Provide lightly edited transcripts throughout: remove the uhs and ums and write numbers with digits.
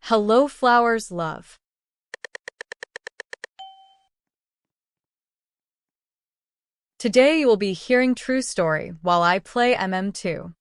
Hello Flowers Love. Today you will be hearing true story while I play MM2.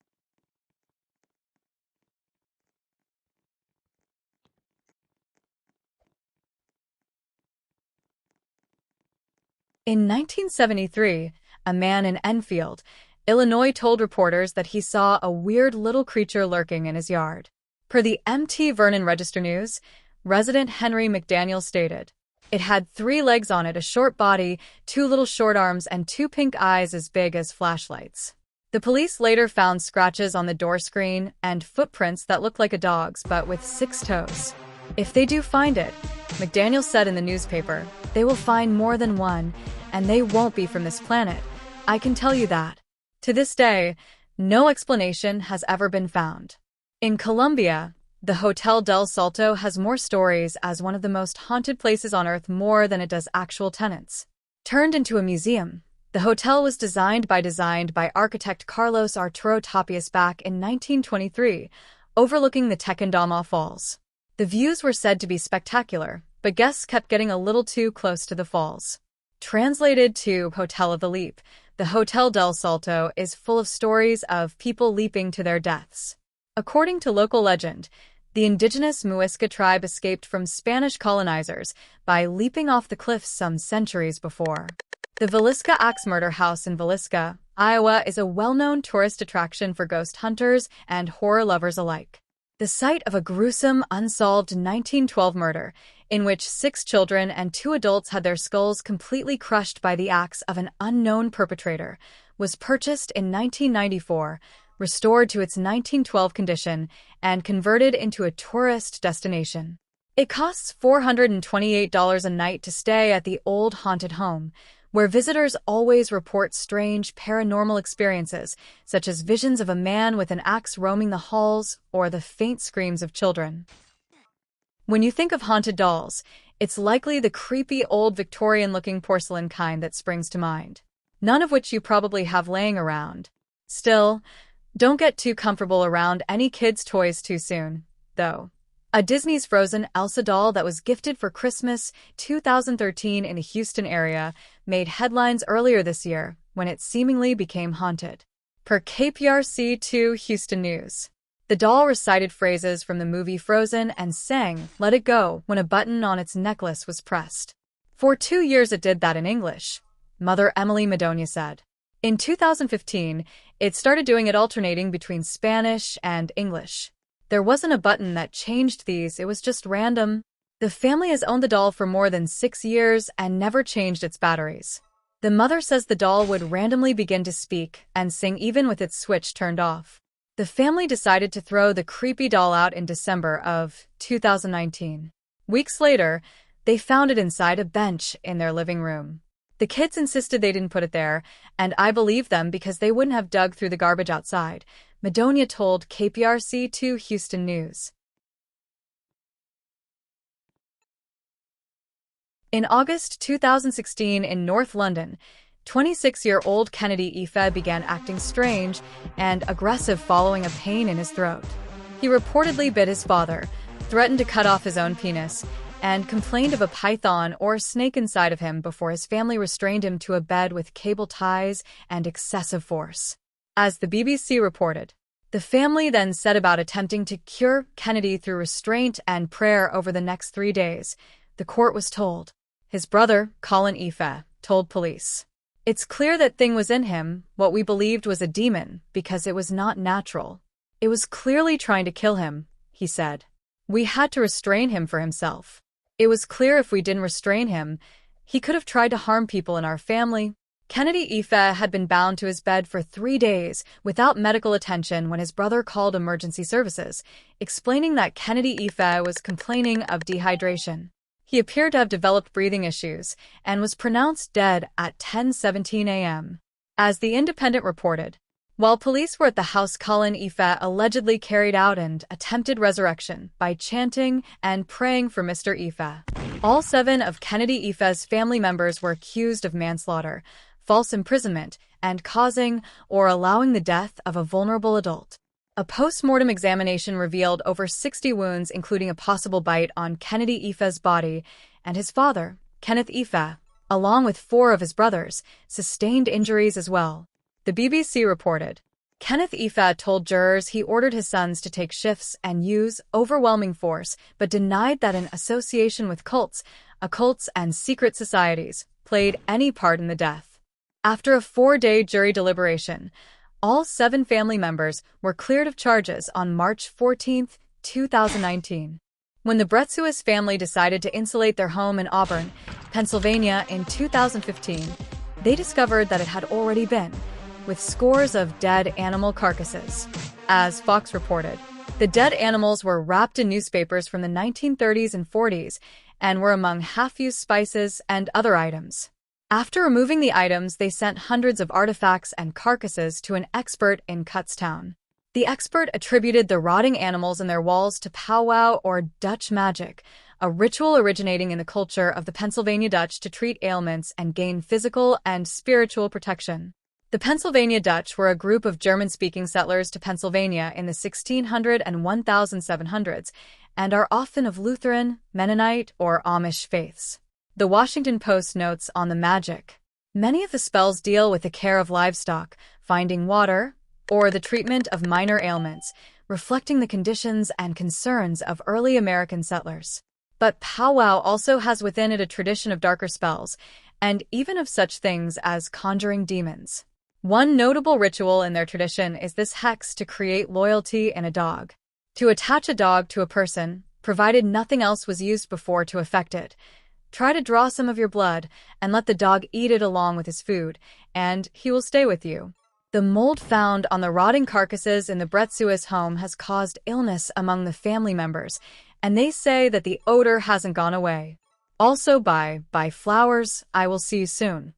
In 1973, a man in Enfield, Illinois told reporters that he saw a weird little creature lurking in his yard. Per the MT Vernon Register News, resident Henry McDaniel stated, "It had 3 legs on it, a short body, 2 little short arms, and 2 pink eyes as big as flashlights." The police later found scratches on the door screen and footprints that looked like a dog's but with 6 toes. "If they do find it," McDaniel said in the newspaper, "they will find more than one, and they won't be from this planet. I can tell you that." To this day, no explanation has ever been found. In Colombia, the Hotel del Salto has more stories as one of the most haunted places on Earth more than it does actual tenants. Turned into a museum, the hotel was designed by architect Carlos Arturo Tapias back in 1923, overlooking the Tequendama Falls. The views were said to be spectacular, but guests kept getting a little too close to the falls. Translated to Hotel of the Leap, the Hotel del Salto is full of stories of people leaping to their deaths. According to local legend, the indigenous Muisca tribe escaped from Spanish colonizers by leaping off the cliffs some centuries before. The Villisca Axe Murder House in Villisca, Iowa is a well-known tourist attraction for ghost hunters and horror lovers alike. The site of a gruesome, unsolved 1912 murder, in which 6 children and 2 adults had their skulls completely crushed by the axe of an unknown perpetrator, was purchased in 1994, restored to its 1912 condition, and converted into a tourist destination. It costs $428 a night to stay at the old haunted home, where visitors always report strange paranormal experiences, such as visions of a man with an axe roaming the halls or the faint screams of children. When you think of haunted dolls, it's likely the creepy old Victorian-looking porcelain kind that springs to mind, none of which you probably have laying around. Still, don't get too comfortable around any kids' toys too soon, though. A Disney's Frozen Elsa doll that was gifted for Christmas 2013 in the Houston area made headlines earlier this year when it seemingly became haunted. Per KPRC2 Houston News, the doll recited phrases from the movie Frozen and sang "Let It Go" when a button on its necklace was pressed. "For 2 years it did that in English," Mother Emily Madonia said. In 2015, it started doing it alternating between Spanish and English. There wasn't a button that changed these, it was just random. The family has owned the doll for more than 6 years and never changed its batteries. The mother says the doll would randomly begin to speak and sing even with its switch turned off. The family decided to throw the creepy doll out in December of 2019. Weeks later, they found it inside a bench in their living room. The kids insisted they didn't put it there, and I believed them because they wouldn't have dug through the garbage outside, Madonia told KPRC2 Houston News. In August 2016 in North London, 26-year-old Kennedy Ife began acting strange and aggressive following a pain in his throat. He reportedly bit his father, threatened to cut off his own penis, and complained of a python or snake inside of him before his family restrained him to a bed with cable ties and excessive force. As the BBC reported, the family then set about attempting to cure Kennedy through restraint and prayer over the next 3 days, the court was told. His brother, Colin Ife, told police, "It's clear that thing was in him, what we believed was a demon, because it was not natural. It was clearly trying to kill him," he said. "We had to restrain him for himself. It was clear if we didn't restrain him, he could have tried to harm people in our family." Kennedy Ife had been bound to his bed for 3 days without medical attention when his brother called emergency services, explaining that Kennedy Ife was complaining of dehydration. He appeared to have developed breathing issues and was pronounced dead at 10:17 a.m. As The Independent reported, while police were at the house, Colin Ife allegedly carried out an attempted resurrection by chanting and praying for Mr. Ife. All 7 of Kennedy Ife's family members were accused of manslaughter, false imprisonment, and causing or allowing the death of a vulnerable adult. A post-mortem examination revealed over 60 wounds, including a possible bite on Kennedy Ife's body, and his father, Kenneth Ife, along with 4 of his brothers, sustained injuries as well. The BBC reported, Kenneth Ife told jurors he ordered his sons to take shifts and use overwhelming force, but denied that an association with cults, occults, and secret societies played any part in the death. After a 4-day jury deliberation, all 7 family members were cleared of charges on March 14, 2019. When the Bretsuis family decided to insulate their home in Auburn, Pennsylvania in 2015, they discovered that it had already been, with scores of dead animal carcasses. As Fox reported, the dead animals were wrapped in newspapers from the 1930s and 40s and were among half-used spices and other items. After removing the items, they sent hundreds of artifacts and carcasses to an expert in Kutztown. The expert attributed the rotting animals in their walls to powwow or Dutch magic, a ritual originating in the culture of the Pennsylvania Dutch to treat ailments and gain physical and spiritual protection. The Pennsylvania Dutch were a group of German-speaking settlers to Pennsylvania in the 1600s and 1700s and are often of Lutheran, Mennonite, or Amish faiths. The Washington Post notes on the magic. Many of the spells deal with the care of livestock, finding water, or the treatment of minor ailments, reflecting the conditions and concerns of early American settlers. But powwow also has within it a tradition of darker spells, and even of such things as conjuring demons. One notable ritual in their tradition is this hex to create loyalty in a dog. To attach a dog to a person, provided nothing else was used before to effect it, try to draw some of your blood and let the dog eat it along with his food, and he will stay with you. The mold found on the rotting carcasses in the Bretsuis home has caused illness among the family members, and they say that the odor hasn't gone away. Also by Flowers, I Will See You Soon.